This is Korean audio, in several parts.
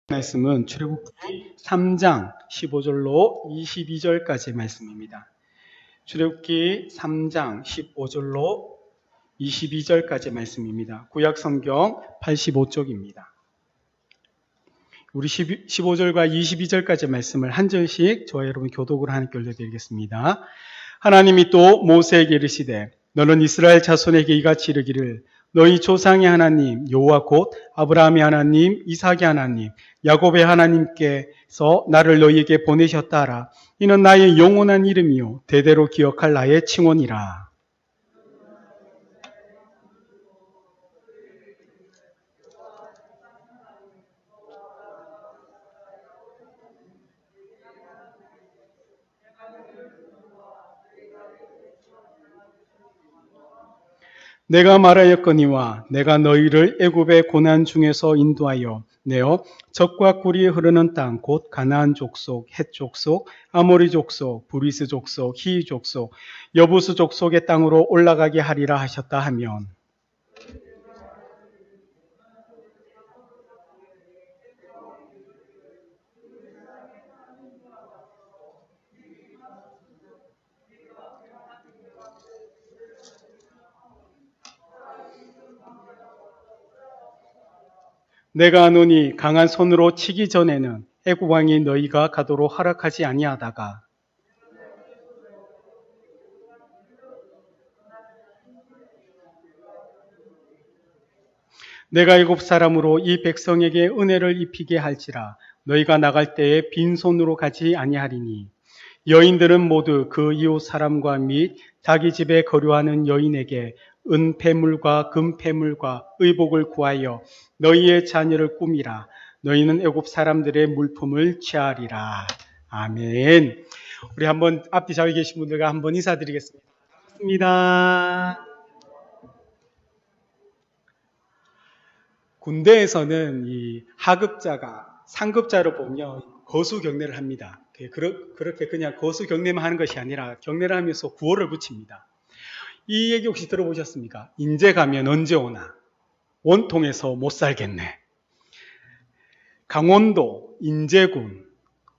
말씀은 출애굽기 3장 15절로 22절까지의 말씀입니다. 출애굽기 3장 15절로 22절까지의 말씀입니다. 구약 성경 85쪽입니다. 우리 15절과 22절까지의 말씀을 한 절씩 저와 여러분 교독으로 하나님께 올려드리겠습니다. 하나님이 또 모세에게 이르시되 너는 이스라엘 자손에게 이같이 이르기를 너희 조상의 하나님 여호와 곧 아브라함의 하나님 이삭의 하나님 야곱의 하나님께서 나를 너희에게 보내셨다 하라. 이는 나의 영원한 이름이요 대대로 기억할 나의 칭언이라. 내가 말하였거니와 내가 너희를 애굽의 고난 중에서 인도하여 내어 젖과 꿀이 흐르는 땅 곧 가나안 족속, 헷 족속, 아모리 족속, 브리스 족속, 히위 족속, 여부스 족속의 땅으로 올라가게 하리라 하셨다 하면 내가 노니 강한 손으로 치기 전에는 애굽 왕이 너희가 가도록 허락하지 아니하다가 내가 애굽 사람으로 이 백성에게 은혜를 입히게 할지라 너희가 나갈 때에 빈손으로 가지 아니하리니 여인들은 모두 그 이웃 사람과 및 자기 집에 거류하는 여인에게 은폐물과 금폐물과 의복을 구하여 너희의 자녀를 꾸미라. 너희는 애굽 사람들의 물품을 취하리라. 아멘. 우리 한번 앞뒤 자리에 계신 분들과 한번 인사드리겠습니다. 반갑습니다. 군대에서는 이 하급자가 상급자로 보면 거수 경례를 합니다. 그렇게 그냥 거수 경례만 하는 것이 아니라 경례를 하면서 구호를 붙입니다. 이 얘기 혹시 들어보셨습니까? 인제 가면 언제 오나? 원통에서 못 살겠네. 강원도 인제군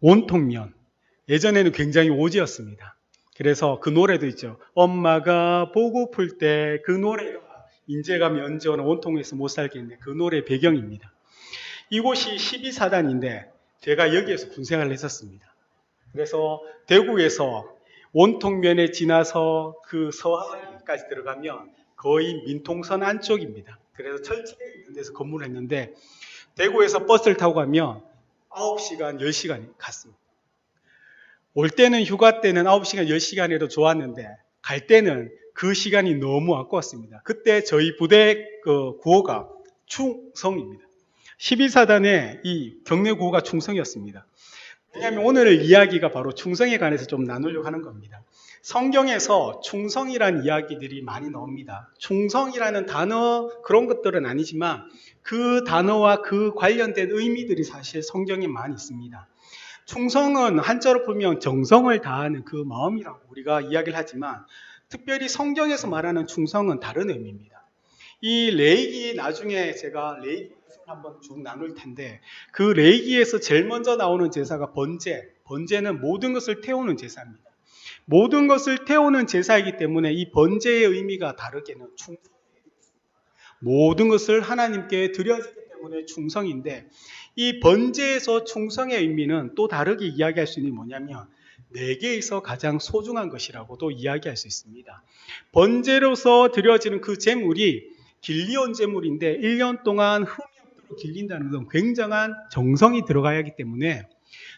원통면 예전에는 굉장히 오지였습니다. 그래서 그 노래도 있죠. 엄마가 보고플 때 그 노래가 인제 가면 언제 오나 원통에서 못 살겠네. 그 노래 배경입니다. 이곳이 12사단인데 제가 여기에서 군생활을 했었습니다. 그래서 대구에서 원통면에 지나서 그 서하까지 들어가면 거의 민통선 안쪽입니다. 그래서 철책에 있는 데서 근무를 했는데 대구에서 버스를 타고 가면 9시간, 10시간 갔습니다. 올 때는 휴가 때는 9시간, 10시간에도 좋았는데 갈 때는 그 시간이 너무 아까웠습니다. 그때 저희 부대 그 구호가 충성입니다. 12사단의 이 경례 구호가 충성이었습니다. 왜냐하면 오늘 이야기가 바로 충성에 관해서 좀 나누려고 하는 겁니다. 성경에서 충성이라는 이야기들이 많이 나옵니다. 충성이라는 단어 그런 것들은 아니지만 그 단어와 그 관련된 의미들이 사실 성경에 많이 있습니다. 충성은 한자로 풀면 정성을 다하는 그 마음이라고 우리가 이야기를 하지만 특별히 성경에서 말하는 충성은 다른 의미입니다. 이 레이기 나중에 제가 레이기 한번 쭉 나눌 텐데 그 레이기에서 제일 먼저 나오는 제사가 번제. 번제는 모든 것을 태우는 제사입니다. 모든 것을 태우는 제사이기 때문에 이 번제의 의미가 다르게는 충성. 모든 것을 하나님께 드려지기 때문에 충성인데 이 번제에서 충성의 의미는 또 다르게 이야기할 수 있는 게 뭐냐면 내게에서 가장 소중한 것이라고도 이야기할 수 있습니다. 번제로서 드려지는 그 제물이 길리온 제물인데 1년 동안 길린다는 건 굉장한 정성이 들어가야 하기 때문에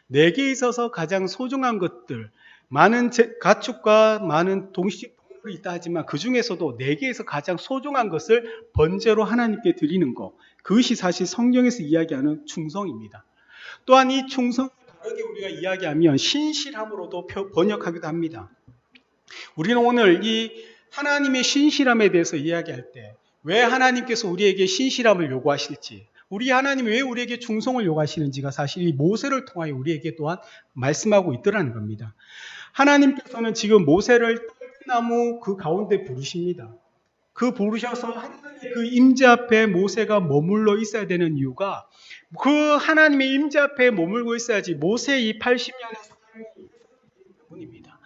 내게 있어서 가장 소중한 것들 많은 가축과 많은 동물이 있다 하지만 그 중에서도 내게에서 가장 소중한 것을 번제로 하나님께 드리는 것 그것이 사실 성경에서 이야기하는 충성입니다. 또한 이 충성 다르게 우리가 이야기하면 신실함으로도 번역하기도 합니다. 우리는 오늘 이 하나님의 신실함에 대해서 이야기할 때 왜 하나님께서 우리에게 신실함을 요구하실지 우리 하나님이 왜 우리에게 충성을 요구하시는지가 사실 이 모세를 통하여 우리에게 또한 말씀하고 있더라는 겁니다. 하나님께서는 지금 모세를 떨기나무 그 가운데 부르십니다. 그 부르셔서 하나님의 그 임재 앞에 모세가 머물러 있어야 되는 이유가 그 하나님의 임재 앞에 머물고 있어야지 모세의 80년의 삶이 때문입니다.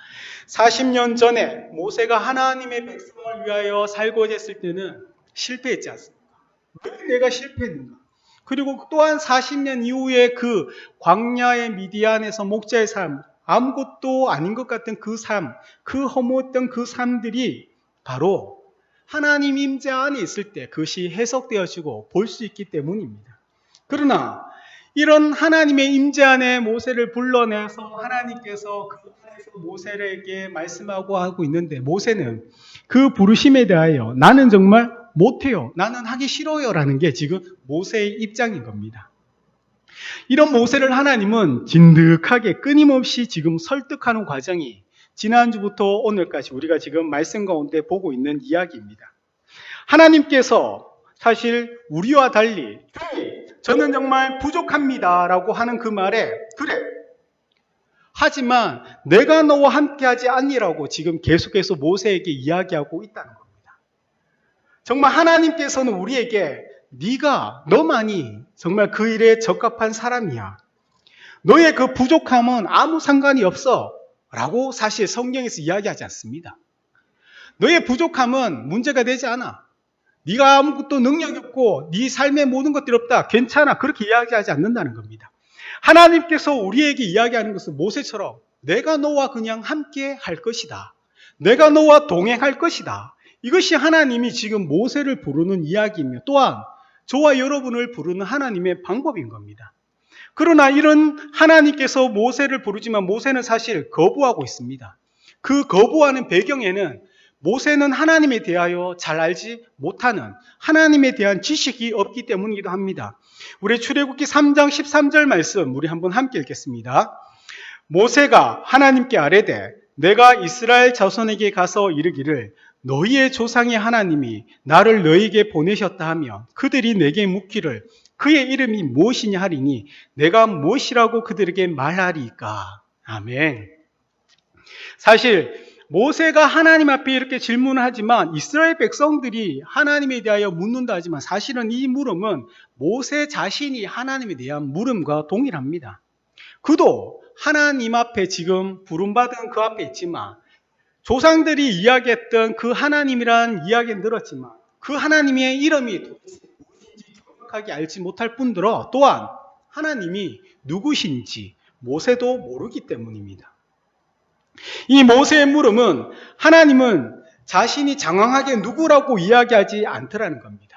40년 전에 모세가 하나님의 백성을 위하여 살고자 했을 때는 실패했지 않습니까? 왜 내가 실패했는가? 그리고 또한 40년 이후에 그 광야의 미디안에서 목자의 삶, 아무것도 아닌 것 같은 그 삶, 그 허무했던 그 삶들이 바로 하나님 임재 안에 있을 때 그것이 해석되어지고 볼 수 있기 때문입니다. 그러나 이런 하나님의 임재 안에 모세를 불러내서 하나님께서 그 안에서 모세에게 말씀하고 하고 있는데 모세는 그 부르심에 대하여 나는 정말 못해요. 나는 하기 싫어요. 라는 게 지금 모세의 입장인 겁니다. 이런 모세를 하나님은 진득하게 끊임없이 지금 설득하는 과정이 지난주부터 오늘까지 우리가 지금 말씀 가운데 보고 있는 이야기입니다. 하나님께서 사실 우리와 달리 저는 정말 부족합니다 라고 하는 그 말에 그래 하지만 내가 너와 함께하지 않니라고 지금 계속해서 모세에게 이야기하고 있다는 겁니다. 정말 하나님께서는 우리에게 네가 너만이 정말 그 일에 적합한 사람이야. 너의 그 부족함은 아무 상관이 없어 라고 사실 성경에서 이야기하지 않습니다. 너의 부족함은 문제가 되지 않아. 네가 아무것도 능력이 없고 네 삶에 모든 것들이 없다. 괜찮아. 그렇게 이야기하지 않는다는 겁니다. 하나님께서 우리에게 이야기하는 것은 모세처럼 내가 너와 그냥 함께 할 것이다. 내가 너와 동행할 것이다. 이것이 하나님이 지금 모세를 부르는 이야기이며 또한 저와 여러분을 부르는 하나님의 방법인 겁니다. 그러나 이런 하나님께서 모세를 부르지만 모세는 사실 거부하고 있습니다. 그 거부하는 배경에는 모세는 하나님에 대하여 잘 알지 못하는 하나님에 대한 지식이 없기 때문이기도 합니다. 우리 출애굽기 3장 13절 말씀 우리 한번 함께 읽겠습니다. 모세가 하나님께 아뢰되 내가 이스라엘 자손에게 가서 이르기를 너희의 조상의 하나님이 나를 너희에게 보내셨다 하면 그들이 내게 묻기를 그의 이름이 무엇이냐 하리니 내가 무엇이라고 그들에게 말하리까. 아멘. 사실 모세가 하나님 앞에 이렇게 질문을 하지만 이스라엘 백성들이 하나님에 대하여 묻는다 하지만 사실은 이 물음은 모세 자신이 하나님에 대한 물음과 동일합니다. 그도 하나님 앞에 지금 부름받은 그 앞에 있지만 조상들이 이야기했던 그 하나님이란 이야기는 들었지만 그 하나님의 이름이 도대체 무엇인지 정확하게 알지 못할 뿐더러 또한 하나님이 누구신지 모세도 모르기 때문입니다. 이 모세의 물음은 하나님은 자신이 장황하게 누구라고 이야기하지 않더라는 겁니다.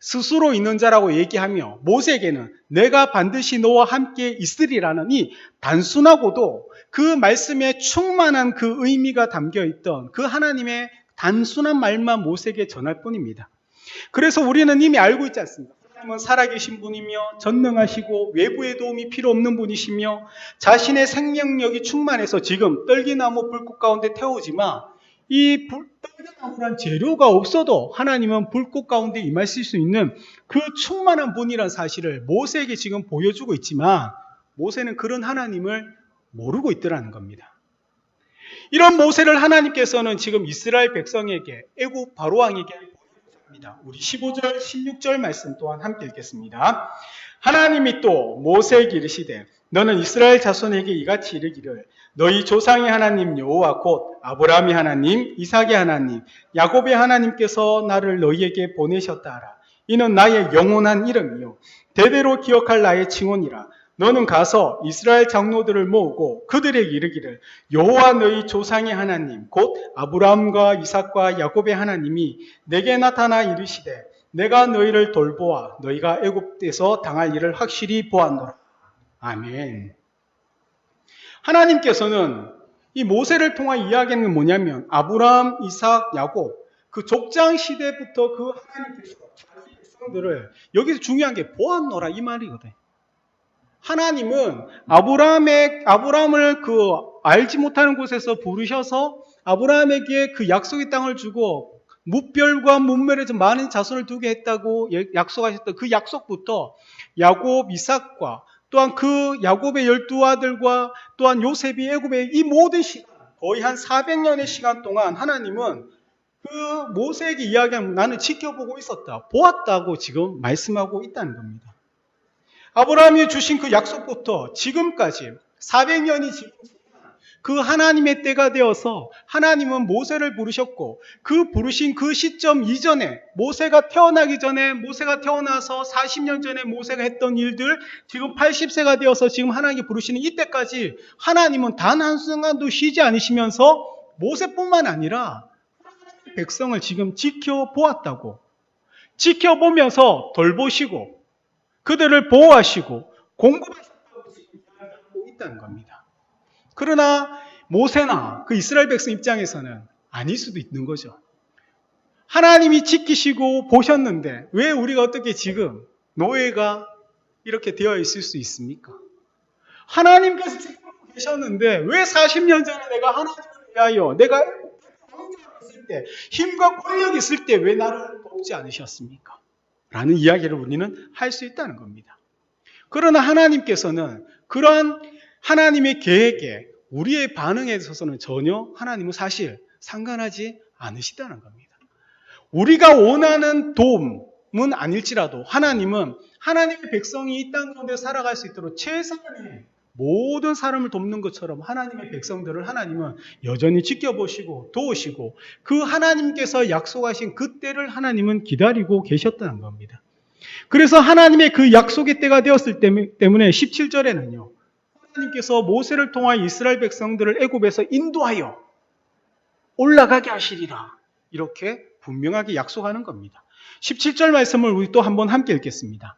스스로 있는 자라고 얘기하며 모세에게는 내가 반드시 너와 함께 있으리라는 이 단순하고도 그 말씀에 충만한 그 의미가 담겨있던 그 하나님의 단순한 말만 모세에게 전할 뿐입니다. 그래서 우리는 이미 알고 있지 않습니까? 하나님은 살아계신 분이며 전능하시고 외부의 도움이 필요 없는 분이시며 자신의 생명력이 충만해서 지금 떨기나무 불꽃 가운데 태우지만 이 떨기나무란 재료가 없어도 하나님은 불꽃 가운데 임하실 수 있는 그 충만한 분이라는 사실을 모세에게 지금 보여주고 있지만 모세는 그런 하나님을 모르고 있더라는 겁니다. 이런 모세를 하나님께서는 지금 이스라엘 백성에게 애굽 바로왕에게 보여줍니다. 우리 15절 16절 말씀 또한 함께 읽겠습니다. 하나님이 또 모세에게 이르시되 너는 이스라엘 자손에게 이같이 이르기를 너희 조상의 하나님 여호와 곧 아브라함의 하나님 이삭의 하나님 야곱의 하나님께서 나를 너희에게 보내셨다 하라. 이는 나의 영원한 이름이요 대대로 기억할 나의 칭언이라. 너는 가서 이스라엘 장로들을 모으고 그들에게 이르기를 여호와 너희 조상의 하나님 곧 아브라함과 이삭과 야곱의 하나님이 내게 나타나 이르시되 내가 너희를 돌보아 너희가 애굽에서 당할 일을 확실히 보았노라. 아멘. 하나님께서는 이 모세를 통한 이야기하는 게 뭐냐면 아브라함, 이삭, 야곱 그 족장 시대부터 그 하나님께서 자기 백성들을 여기서 중요한 게 보았노라 이 말이거든. 하나님은 아브라함을 그 알지 못하는 곳에서 부르셔서 아브라함에게 그 약속의 땅을 주고 무별과 문멸에서 많은 자손을 두게 했다고 약속하셨던 그 약속부터 야곱, 이삭과 또한 그 야곱의 12아들과 또한 요셉이 애굽의 이 모든 시간 거의 한 400년의 시간 동안 하나님은 그 그 모세에게 이야기하면 나는 지켜보고 있었다, 보았다고 지금 말씀하고 있다는 겁니다. 아브라함이 주신 그 약속부터 지금까지 400년이 지금 그 하나님의 때가 되어서 하나님은 모세를 부르셨고, 그 부르신 그 시점 이전에 모세가 태어나기 전에, 모세가 태어나서 40년 전에 모세가 했던 일들, 지금 80세가 되어서 지금 하나님이 부르시는 이때까지 하나님은 단 한순간도 쉬지 않으시면서 모세뿐만 아니라 백성을 지금 지켜보았다고, 지켜보면서 돌보시고 그들을 보호하시고 공급하셨다고 지금 이야기하고 있다는 겁니다. 그러나 모세나 그 이스라엘 백성 입장에서는 아닐 수도 있는 거죠. 하나님이 지키시고 보셨는데 왜 우리가 어떻게 지금 노예가 이렇게 되어 있을 수 있습니까? 하나님께서 지켜보고 계셨는데 왜 40년 전에 내가 하나님을 위하여, 내가 있을 때, 힘과 권력이 있을 때 왜 나를 돕지 않으셨습니까? 라는 이야기를 우리는 할 수 있다는 겁니다. 그러나 하나님께서는 그러한 하나님의 계획에 우리의 반응에 있어서는 전혀 하나님은 사실 상관하지 않으시다는 겁니다. 우리가 원하는 도움은 아닐지라도 하나님은 하나님의 백성이 이 땅 가운데 살아갈 수 있도록 최선의 모든 사람을 돕는 것처럼 하나님의 백성들을 하나님은 여전히 지켜보시고 도우시고 그 하나님께서 약속하신 그 때를 하나님은 기다리고 계셨다는 겁니다. 그래서 하나님의 그 약속의 때가 되었을 때문에 17절에는요. 하나님께서 모세를 통하여 이스라엘 백성들을 애굽에서 인도하여 올라가게 하시리라. 이렇게 분명하게 약속하는 겁니다. 17절 말씀을 우리 또 한번 함께 읽겠습니다.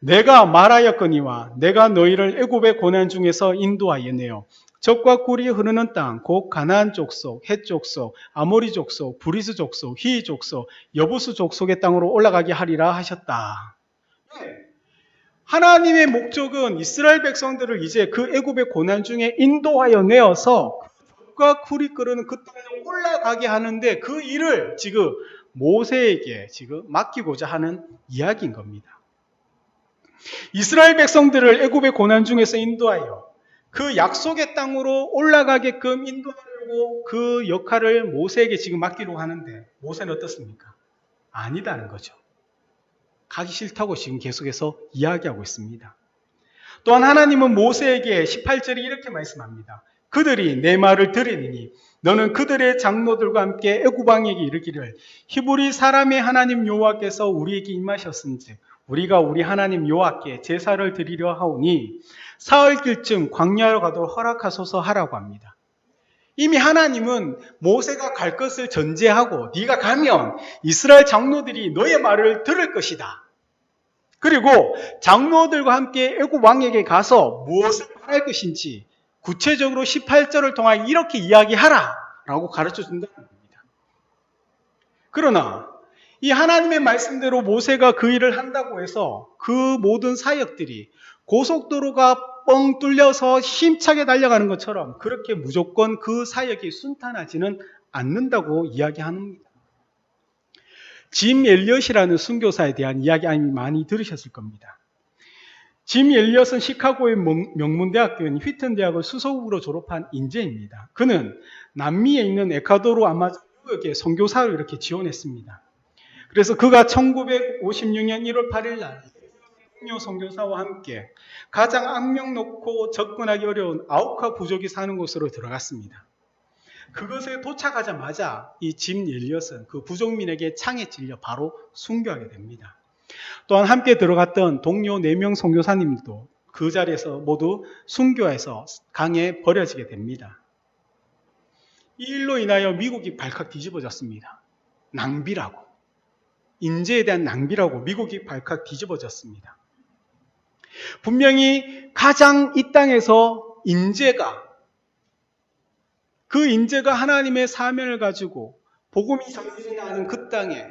내가 말하였거니와 내가 너희를 애굽의 고난 중에서 인도하였네요. 적과 꿀이 흐르는 땅, 곧 가나안 족속, 헷 족속, 아모리 족속, 브리스 족속, 히 족속, 여부스 족속의 땅으로 올라가게 하리라 하셨다. 하나님의 목적은 이스라엘 백성들을 이제 그 애굽의 고난 중에 인도하여 내어서 적과 꿀이 끓는 그 땅에 올라가게 하는데 그 일을 지금 모세에게 지금 맡기고자 하는 이야기인 겁니다. 이스라엘 백성들을 애굽의 고난 중에서 인도하여 그 약속의 땅으로 올라가게끔 인도하려고 그 역할을 모세에게 지금 맡기려고 하는데 모세는 어떻습니까? 아니다는 거죠. 가기 싫다고 지금 계속해서 이야기하고 있습니다. 또한 하나님은 모세에게 18절에 이렇게 말씀합니다. 그들이 내 말을 들으니 너는 그들의 장로들과 함께 애굽 왕에게 이르기를 히브리 사람의 하나님 여호와께서 우리에게 임하셨은즉 우리가 우리 하나님 여호와께 제사를 드리려 하오니 사흘길쯤 광야로 가도록 허락하소서 하라고 합니다. 이미 하나님은 모세가 갈 것을 전제하고 네가 가면 이스라엘 장로들이 너의 말을 들을 것이다. 그리고 장로들과 함께 애굽 왕에게 가서 무엇을 말할 것인지 구체적으로 18절을 통하여 이렇게 이야기하라 라고 가르쳐 준다는 겁니다. 그러나 이 하나님의 말씀대로 모세가 그 일을 한다고 해서 그 모든 사역들이 고속도로가 뻥 뚫려서 힘차게 달려가는 것처럼 그렇게 무조건 그 사역이 순탄하지는 않는다고 이야기합니다. 짐 엘리엇이라는 순교사에 대한 이야기 많이 들으셨을 겁니다. 짐 엘리엇은 시카고의 명문대학교인 휘튼 대학을 수석으로 졸업한 인재입니다. 그는 남미에 있는 에콰도르 아마존 유역에 선교사를 이렇게 지원했습니다. 그래서 그가 1956년 1월 8일 날 동료 선교사와 함께 가장 악명 높고 접근하기 어려운 아우카 부족이 사는 곳으로 들어갔습니다. 그것에 도착하자마자 이 짐 엘리엇은 그 부족민에게 창에 찔려 바로 순교하게 됩니다. 또한 함께 들어갔던 동료 4명 선교사님도 그 자리에서 모두 순교해서 강에 버려지게 됩니다. 이 일로 인하여 미국이 발칵 뒤집어졌습니다. 낭비라고. 인재에 대한 낭비라고 미국이 발칵 뒤집어졌습니다. 분명히 가장 이 땅에서 그 인재가 하나님의 사명을 가지고 복음이 전해지지 않은 그 땅에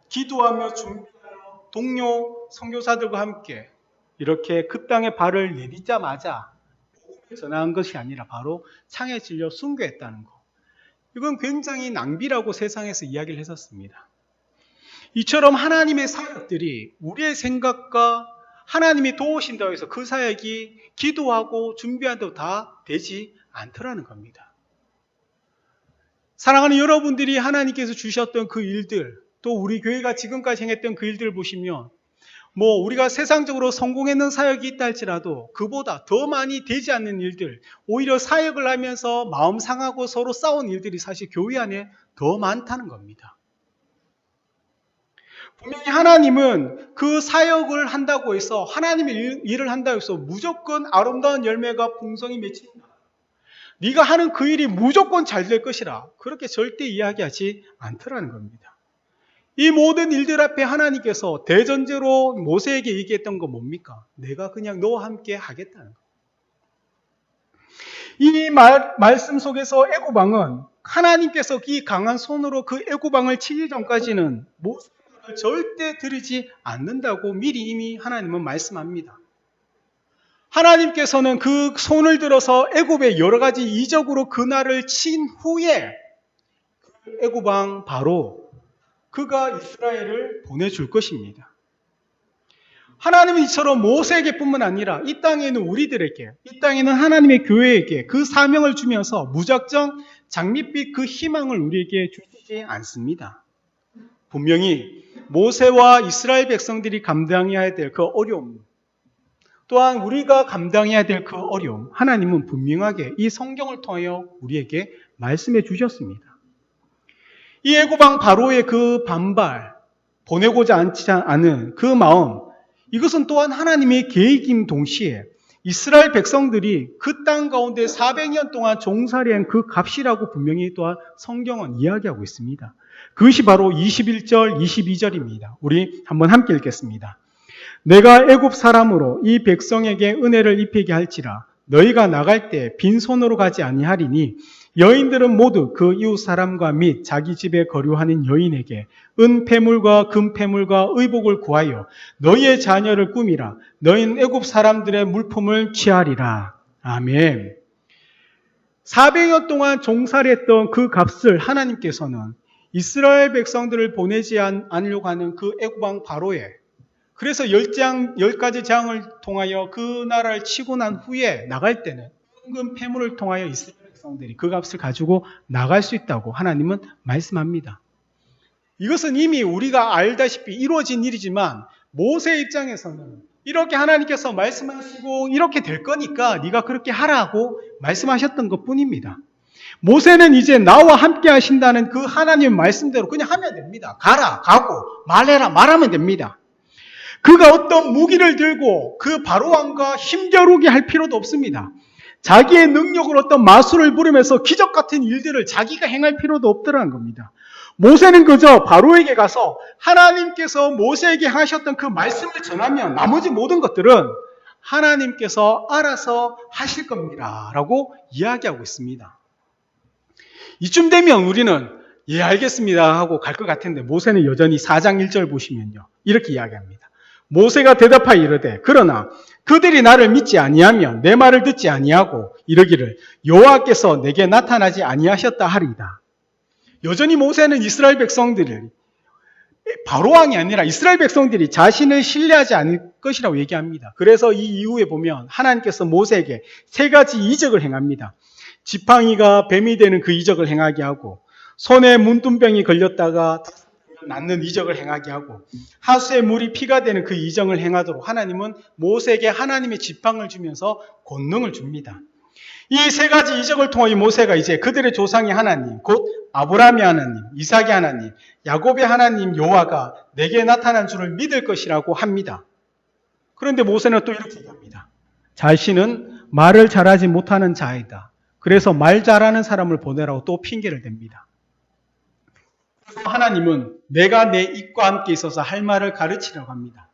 기도하며 준비하여 동료 선교사들과 함께 이렇게 그 땅에 발을 내딛자마자 복음을 전한 것이 아니라 바로 창에 찔려 순교했다는 것. 이건 굉장히 낭비라고 세상에서 이야기를 했었습니다. 이처럼 하나님의 사역들이 우리의 생각과 하나님이 도우신다고 해서 그 사역이 기도하고 준비한다고 다 되지 않더라는 겁니다. 사랑하는 여러분들이 하나님께서 주셨던 그 일들, 또 우리 교회가 지금까지 행했던 그 일들을 보시면 우리가 세상적으로 성공했는 사역이 있다 할지라도 그보다 더 많이 되지 않는 일들, 오히려 사역을 하면서 마음 상하고 서로 싸운 일들이 사실 교회 안에 더 많다는 겁니다. 분명히 하나님은 그 사역을 한다고 해서, 하나님의 일을 한다고 해서 무조건 아름다운 열매가 풍성히 맺힌다, 네가 하는 그 일이 무조건 잘 될 것이라, 그렇게 절대 이야기하지 않더라는 겁니다. 이 모든 일들 앞에 하나님께서 대전제로 모세에게 얘기했던 거 뭡니까? 내가 그냥 너와 함께 하겠다는 거. 이 말씀 속에서 애굽왕은 하나님께서 이 강한 손으로 그 애굽왕을 치기 전까지는 모세를 절대 들이지 않는다고 미리 이미 하나님은 말씀합니다. 하나님께서는 그 손을 들어서 애굽의 여러 가지 이적으로 그 나라를 친 후에 애굽왕 바로 그가 이스라엘을 보내줄 것입니다. 하나님은 이처럼 모세에게뿐만 아니라 이 땅에 있는 우리들에게, 이 땅에 있는 하나님의 교회에게 그 사명을 주면서 무작정 장밋빛 그 희망을 우리에게 주시지 않습니다. 분명히 모세와 이스라엘 백성들이 감당해야 될 그 어려움, 또한 우리가 감당해야 될 그 어려움, 하나님은 분명하게 이 성경을 통하여 우리에게 말씀해 주셨습니다. 이 애굽왕 바로의 그 반발, 보내고자 않은 그 마음, 이것은 또한 하나님의 계획임 동시에 이스라엘 백성들이 그 땅 가운데 400년 동안 종살이한 그 값이라고 분명히 또한 성경은 이야기하고 있습니다. 그것이 바로 21절, 22절입니다. 우리 한번 함께 읽겠습니다. 내가 애굽 사람으로 이 백성에게 은혜를 입히게 할지라 너희가 나갈 때 빈손으로 가지 아니하리니 여인들은 모두 그 이웃 사람과 및 자기 집에 거류하는 여인에게 은폐물과 금폐물과 의복을 구하여 너희의 자녀를 꾸미라. 너희는 애굽 사람들의 물품을 취하리라. 아멘. 400년 동안 종살이했던 그 값을 하나님께서는 이스라엘 백성들을 보내지 않으려고 하는 그 애굽왕 바로에, 그래서 10가지 장을 통하여 그 나라를 치고 난 후에 나갈 때는 은금 폐물을 통하여 이스라엘 백성들이 그 값을 가지고 나갈 수 있다고 하나님은 말씀합니다. 이것은 이미 우리가 알다시피 이루어진 일이지만 모세 입장에서는 이렇게 하나님께서 말씀하시고 이렇게 될 거니까 네가 그렇게 하라고 말씀하셨던 것뿐입니다. 모세는 이제 나와 함께 하신다는 그 하나님의 말씀대로 그냥 하면 됩니다. 가라, 가고, 말해라, 말하면 됩니다. 그가 어떤 무기를 들고 그 바로왕과 힘겨루게 할 필요도 없습니다. 자기의 능력으로 어떤 마술을 부르면서 기적 같은 일들을 자기가 행할 필요도 없더라는 겁니다. 모세는 그저 바로에게 가서 하나님께서 모세에게 하셨던 그 말씀을 전하면 나머지 모든 것들은 하나님께서 알아서 하실 겁니다 라고 이야기하고 있습니다. 이쯤 되면 우리는 예 알겠습니다 하고 갈 것 같은데 모세는 여전히 4장 1절 보시면요 이렇게 이야기합니다. 모세가 대답하여 이르되 그러나 그들이 나를 믿지 아니하면 내 말을 듣지 아니하고 이르기를 여호와께서 내게 나타나지 아니하셨다 하리이다. 여전히 모세는 이스라엘 백성들을, 바로왕이 아니라 이스라엘 백성들이 자신을 신뢰하지 않을 것이라고 얘기합니다. 그래서 이 이후에 보면 하나님께서 모세에게 3가지 이적을 행합니다. 지팡이가 뱀이 되는 그 이적을 행하게 하고, 손에 문둥병이 걸렸다가 낫는 이적을 행하게 하고, 하수에 물이 피가 되는 그 이적을 행하도록 하나님은 모세에게 하나님의 지팡을 주면서 권능을 줍니다. 이 3가지 이적을 통하여 모세가 이제 그들의 조상의 하나님, 곧 아브라함의 하나님, 이삭의 하나님, 야곱의 하나님 여호와가 내게 나타난 줄을 믿을 것이라고 합니다. 그런데 모세는 또 이렇게 얘기합니다. 자신은 말을 잘하지 못하는 자이다. 그래서 말 잘하는 사람을 보내라고 또 핑계를 댑니다. 하나님은 내가 내 입과 함께 있어서 할 말을 가르치려고 합니다.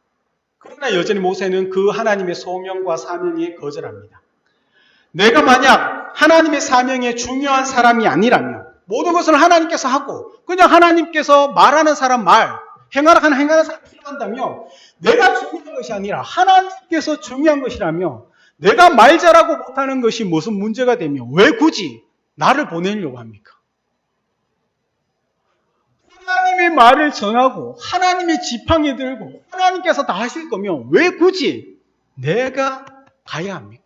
그러나 여전히 모세는 그 하나님의 소명과 사명에 거절합니다. 내가 만약 하나님의 사명에 중요한 사람이 아니라면 모든 것을 하나님께서 하고 그냥 하나님께서 말하는 사람 말, 행하는 사람 필요한다면 내가 중요한 것이 아니라 하나님께서 중요한 것이라면 내가 말 잘하고 못하는 것이 무슨 문제가 되며 왜 굳이 나를 보내려고 합니까? 하나님의 말을 전하고 하나님의 지팡이 들고 하나님께서 다 하실 거면 왜 굳이 내가 가야 합니까?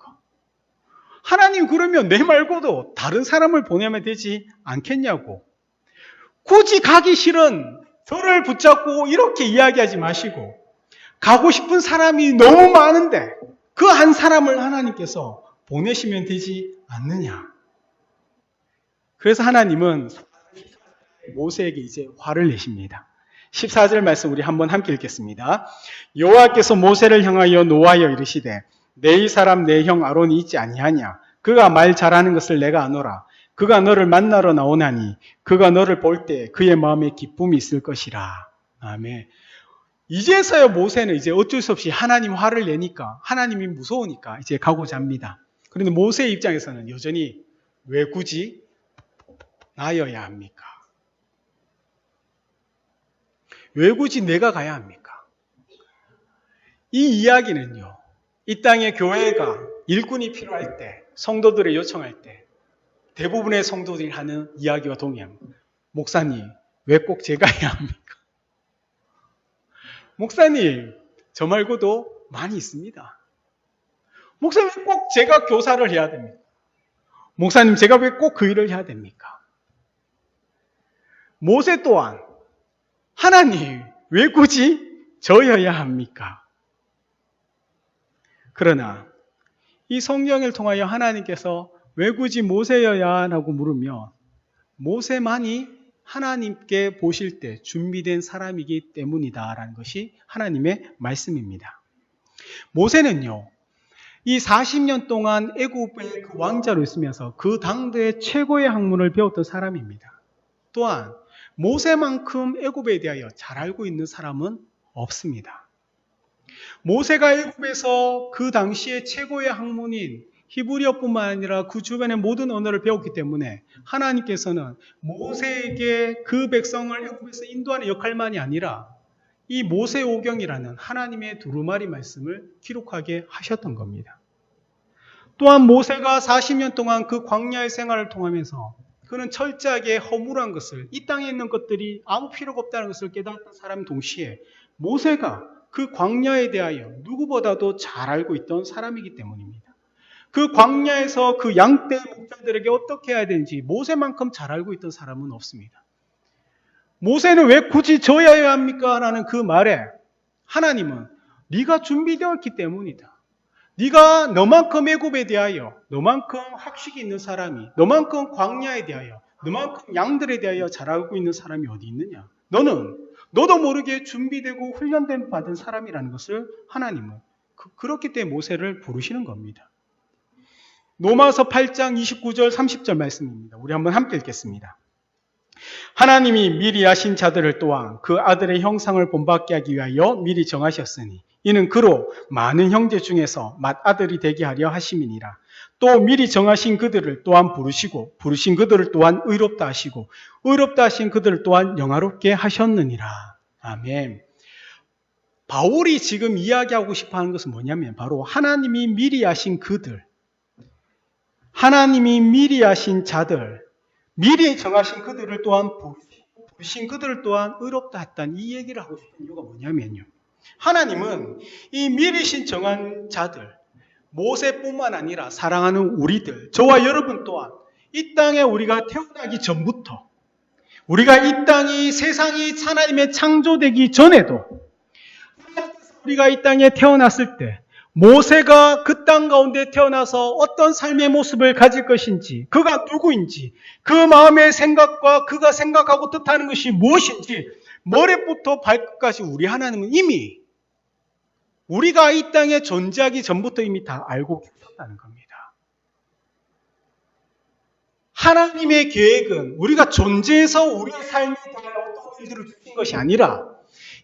하나님 그러면 내 말고도 다른 사람을 보내면 되지 않겠냐고 굳이 가기 싫은 저를 붙잡고 이렇게 이야기하지 마시고 가고 싶은 사람이 너무 많은데 그 한 사람을 하나님께서 보내시면 되지 않느냐. 그래서 하나님은 모세에게 이제 화를 내십니다. 14절 말씀 우리 한번 함께 읽겠습니다. 여호와께서 모세를 향하여 노하여 이르시되 내 이 사람 내 형 아론이 있지 아니하냐. 그가 말 잘하는 것을 내가 아노라. 그가 너를 만나러 나오나니 그가 너를 볼 때 그의 마음에 기쁨이 있을 것이라. 아멘. 이제서야 모세는 이제 어쩔 수 없이 하나님 화를 내니까 하나님이 무서우니까 이제 가고자 합니다. 그런데 모세의 입장에서는 여전히 왜 굳이 나여야 합니까? 왜 굳이 내가 가야 합니까? 이 이야기는요, 이 땅에 교회가 일꾼이 필요할 때, 성도들의 요청할 때 대부분의 성도들이 하는 이야기와 동의합니다. 목사님, 왜 꼭 제가 해야 합니까? 목사님, 저 말고도 많이 있습니다. 목사님, 왜 꼭 제가 교사를 해야 됩니까? 목사님, 제가 왜 꼭 그 일을 해야 됩니까? 모세 또한 하나님, 왜 굳이 저여야 합니까? 그러나 이 성경을 통하여 하나님께서 왜 굳이 모세여야 하고 물으면 모세만이 하나님께 보실 때 준비된 사람이기 때문이다라는 것이 하나님의 말씀입니다. 모세는요, 이 40년 동안 애굽의 그 왕자로 있으면서 그 당대의 최고의 학문을 배웠던 사람입니다. 또한 모세만큼 애굽에 대하여 잘 알고 있는 사람은 없습니다. 모세가 애굽에서 그 당시의 최고의 학문인 히브리어뿐만 아니라 그 주변의 모든 언어를 배웠기 때문에 하나님께서는 모세에게 그 백성을 애굽에서 인도하는 역할만이 아니라 이 모세오경이라는 하나님의 두루마리 말씀을 기록하게 하셨던 겁니다. 또한 모세가 40년 동안 그 광야의 생활을 통하면서 그는 철저하게 허물한 것을, 이 땅에 있는 것들이 아무 필요가 없다는 것을 깨달았던 사람 동시에 모세가 그 광야에 대하여 누구보다도 잘 알고 있던 사람이기 때문입니다. 그 광야에서 그 양떼 목자들에게 어떻게 해야 되는지 모세만큼 잘 알고 있던 사람은 없습니다. 모세는 왜 굳이 져야 합니까? 라는 그 말에 하나님은 네가 준비되었기 때문이다. 네가 너만큼 애굽에 대하여, 너만큼 학식이 있는 사람이, 너만큼 광야에 대하여, 너만큼 양들에 대하여 잘 알고 있는 사람이 어디 있느냐? 너도 모르게 준비되고 훈련된 받은 사람이라는 것을 하나님은 그렇기 때문에 모세를 부르시는 겁니다. 로마서 8장 29절 30절 말씀입니다. 우리 한번 함께 읽겠습니다. 하나님이 미리 아신 자들을 또한 그 아들의 형상을 본받게 하기 위하여 미리 정하셨으니 이는 그로 많은 형제 중에서 맏아들이 되게 하려 하심이니라. 또 미리 정하신 그들을 또한 부르시고 부르신 그들을 또한 의롭다 하시고 의롭다 하신 그들을 또한 영화롭게 하셨느니라. 아멘. 바울이 지금 이야기하고 싶어하는 것은 뭐냐면 바로 하나님이 미리 아신 그들, 하나님이 미리 아신 자들, 미리 정하신 그들을 또한 부르신 그들을 또한 의롭다 했다는 이 얘기를 하고 싶은 이유가 뭐냐면요, 하나님은 이 미리 신정한 자들, 모세뿐만 아니라 사랑하는 우리들, 저와 여러분 또한 이 땅에 우리가 태어나기 전부터, 우리가 이 땅이 세상이 하나님의 창조되기 전에도 우리가 이 땅에 태어났을 때 모세가 그 땅 가운데 태어나서 어떤 삶의 모습을 가질 것인지, 그가 누구인지, 그 마음의 생각과 그가 생각하고 뜻하는 것이 무엇인지 머리부터 발끝까지 우리 하나님은 이미 우리가 이 땅에 존재하기 전부터 이미 다 알고 계셨다는 겁니다. 하나님의 계획은 우리가 존재해서 우리의 삶에 대한 어떤 일들을 주신 것이 아니라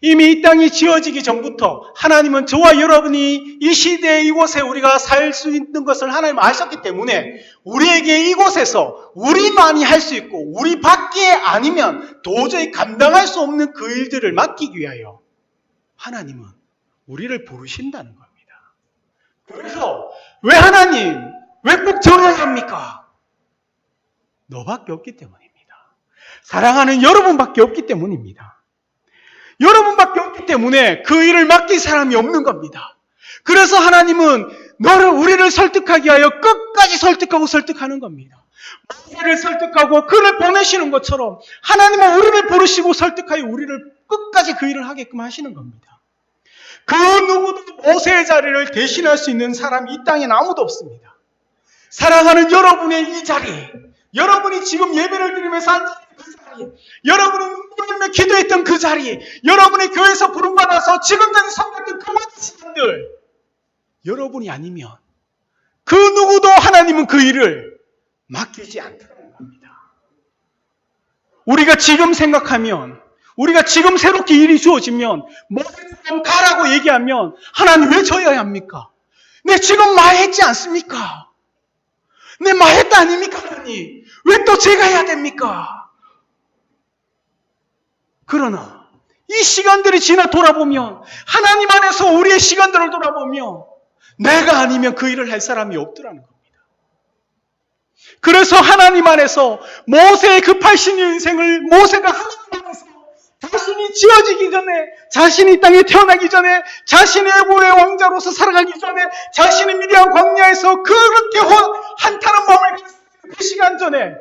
이미 이 땅이 지어지기 전부터 하나님은 저와 여러분이 이 시대에 이곳에 우리가 살 수 있는 것을 하나님 아셨기 때문에 우리에게 이곳에서 우리만이 할 수 있고 우리 밖에 아니면 도저히 감당할 수 없는 그 일들을 맡기기 위하여 하나님은 우리를 부르신다는 겁니다. 그래서 왜 하나님, 왜 꼭 저어야 합니까? 너밖에 없기 때문입니다. 사랑하는 여러분밖에 없기 때문입니다. 여러분밖에 없기 때문에 그 일을 맡길 사람이 없는 겁니다. 그래서 하나님은 우리를 설득하기 위하여 끝까지 설득하는 겁니다. 모세를 설득하고 그를 보내시는 것처럼 하나님은 우리를 부르시고 설득하여 우리를 끝까지 그 일을 하게끔 하시는 겁니다. 그 누구도 모세의 자리를 대신할 수 있는 사람이 이 땅엔 아무도 없습니다. 사랑하는 여러분의 이 자리, 여러분이 지금 예배를 드리면서 앉은 그 자리, 여러분은 하나님의 기도했던 그 자리, 여러분의 교회에서 부름받아서 지금까지 섬겼던 그 모든 시간들, 여러분이 아니면 그 누구도 하나님은 그 일을 맡기지 않더라는 겁니다. 우리가 지금 생각하면, 우리가 지금 새롭게 일이 주어지면 모세처럼 가라고 얘기하면 하나님 왜 저여야 합니까? 내 지금 마했지 않습니까? 내 마했다 아닙니까 하나님? 왜 또 제가 해야 됩니까? 그러나 이 시간들이 지나 돌아보면 하나님 안에서 우리의 시간들을 돌아보면 내가 아니면 그 일을 할 사람이 없더라는 겁니다. 그래서 하나님 안에서 모세의 그 80년 인생을 모세가 하나님 안에서 자신이 지어지기 전에, 자신이 땅에 태어나기 전에, 자신의 애고의 왕자로서 살아가기 전에, 자신이 미디안 광야에서 그렇게 한탄한 마음을 그 시간 전에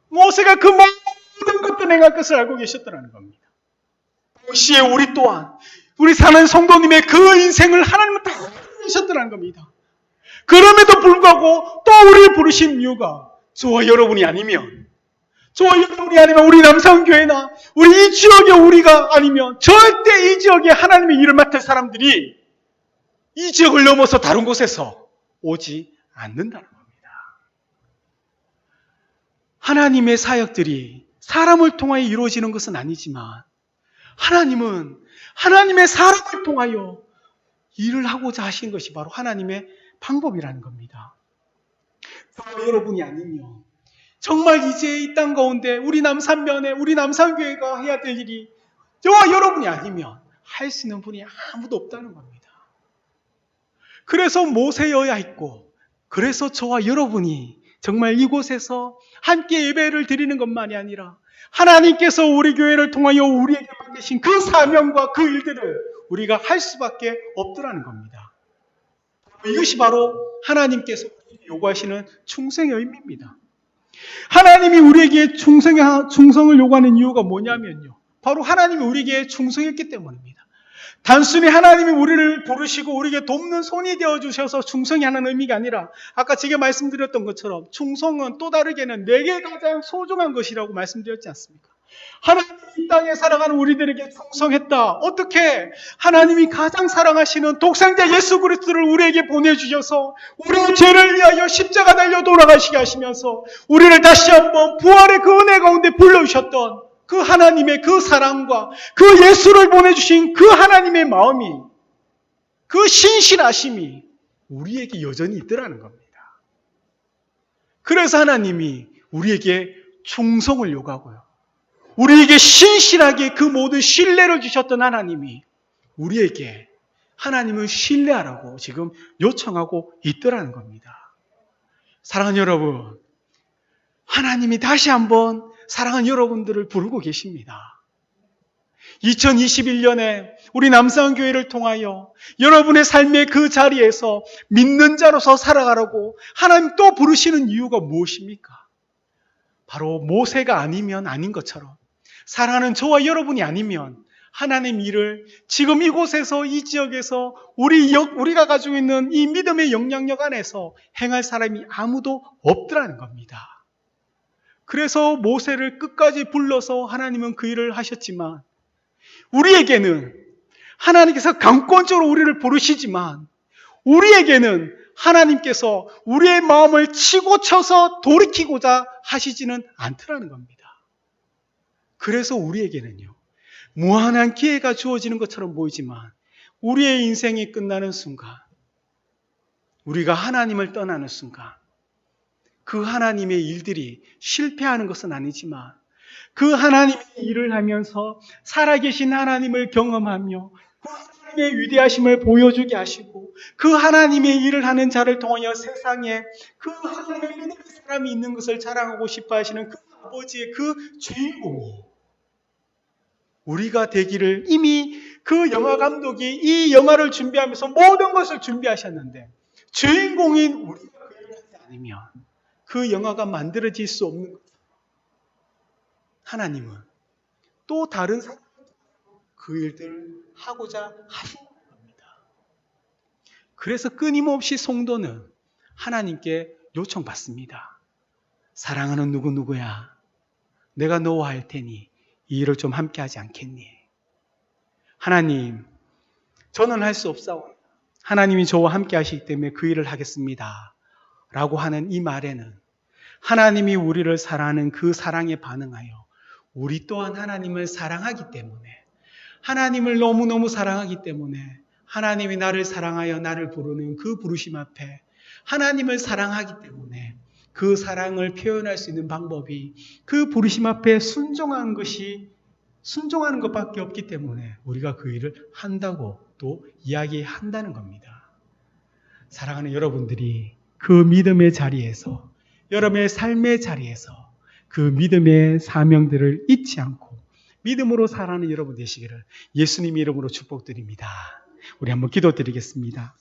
모세가 그 모든 것도 행할 것을 알고 계셨더라는 겁니다. 동시에 우리 또한 우리 사는 성도님의 그 인생을 하나님은 다 알고 계셨더라는 겁니다. 그럼에도 불구하고 또 우리를 부르신 이유가 저와 여러분이 아니면, 우리 남성교회나 우리 이 지역에 우리가 아니면 절대 이 지역에 하나님의 일을 맡을 사람들이 이 지역을 넘어서 다른 곳에서 오지 않는다는 겁니다. 하나님의 사역들이 사람을 통하여 이루어지는 것은 아니지만 하나님은 하나님의 사람을 통하여 일을 하고자 하신 것이 바로 하나님의 방법이라는 겁니다. 여러분이 아니면 정말 이제 이 땅 가운데 우리 남산면에 우리 남산교회가 해야 될 일이 저와 여러분이 아니면 할 수 있는 분이 아무도 없다는 겁니다. 그래서 모세여야 했고, 그래서 저와 여러분이 정말 이곳에서 함께 예배를 드리는 것만이 아니라 하나님께서 우리 교회를 통하여 우리에게 맡기신 그 사명과 그 일들을 우리가 할 수밖에 없더라는 겁니다. 이것이 바로 하나님께서 요구하시는 충성의 의미입니다. 하나님이 우리에게 충성을 요구하는 이유가 뭐냐면요, 바로 하나님이 우리에게 충성했기 때문입니다. 단순히 하나님이 우리를 부르시고 우리에게 돕는 손이 되어주셔서 충성이 하는 의미가 아니라 아까 제가 말씀드렸던 것처럼 충성은 또 다르게는 내게 가장 소중한 것이라고 말씀드렸지 않습니까? 하나님이 이 땅에 살아가는 우리들에게 충성했다. 어떻게? 하나님이 가장 사랑하시는 독생자 예수 그리스도를 우리에게 보내주셔서 우리의 죄를 위하여 십자가 달려 돌아가시게 하시면서 우리를 다시 한번 부활의 그 은혜 가운데 불러주셨던 그 하나님의 그 사랑과 그 예수를 보내주신 그 하나님의 마음이, 그 신실하심이 우리에게 여전히 있더라는 겁니다. 그래서 하나님이 우리에게 충성을 요구하고요, 우리에게 신실하게 그 모든 신뢰를 주셨던 하나님이 우리에게 하나님을 신뢰하라고 지금 요청하고 있더라는 겁니다. 사랑하는 여러분, 하나님이 다시 한번 사랑하는 여러분들을 부르고 계십니다. 2021년에 우리 남성교회를 통하여 여러분의 삶의 그 자리에서 믿는 자로서 살아가라고 하나님 또 부르시는 이유가 무엇입니까? 바로 모세가 아니면 아닌 것처럼 사랑하는 저와 여러분이 아니면 하나님 일을 지금 이곳에서, 이 지역에서 우리가 가지고 있는 이 믿음의 영향력 안에서 행할 사람이 아무도 없더라는 겁니다. 그래서 모세를 끝까지 불러서 하나님은 그 일을 하셨지만 우리에게는 하나님께서 강권적으로 우리를 부르시지만 우리에게는 하나님께서 우리의 마음을 치고 쳐서 돌이키고자 하시지는 않더라는 겁니다. 그래서 우리에게는요, 무한한 기회가 주어지는 것처럼 보이지만 우리의 인생이 끝나는 순간, 우리가 하나님을 떠나는 순간 그 하나님의 일들이 실패하는 것은 아니지만 그 하나님의 일을 하면서 살아계신 하나님을 경험하며 그 하나님의 위대하심을 보여주게 하시고 그 하나님의 일을 하는 자를 통하여 세상에 그 하나님의 믿음의 사람이 있는 것을 자랑하고 싶어 하시는 그 아버지의 그 주인공이 우리가 되기를 이미 그 영화 감독이 이 영화를 준비하면서 모든 것을 준비하셨는데 주인공인 우리가 그 일을 하지 않으면 그 영화가 만들어질 수 없는 거죠. 하나님은 또 다른 사람 그 일들을 하고자 하시는 겁니다. 그래서 끊임없이 성도는 하나님께 요청받습니다. 사랑하는 누구누구야, 내가 너와 할 테니 이 일을 좀 함께 하지 않겠니? 하나님, 저는 할 수 없사오니 하나님이 저와 함께 하시기 때문에 그 일을 하겠습니다. 라고 하는 이 말에는 하나님이 우리를 사랑하는 그 사랑에 반응하여 우리 또한 하나님을 사랑하기 때문에, 하나님을 너무너무 사랑하기 때문에 하나님이 나를 사랑하여 나를 부르는 그 부르심 앞에 하나님을 사랑하기 때문에 그 사랑을 표현할 수 있는 방법이 그 부르심 앞에 순종하는 것밖에 없기 때문에 우리가 그 일을 한다고 또 이야기한다는 겁니다. 사랑하는 여러분들이 그 믿음의 자리에서, 여러분의 삶의 자리에서 그 믿음의 사명들을 잊지 않고 믿음으로 살아가는 여러분 되시기를 예수님 이름으로 축복드립니다. 우리 한번 기도드리겠습니다.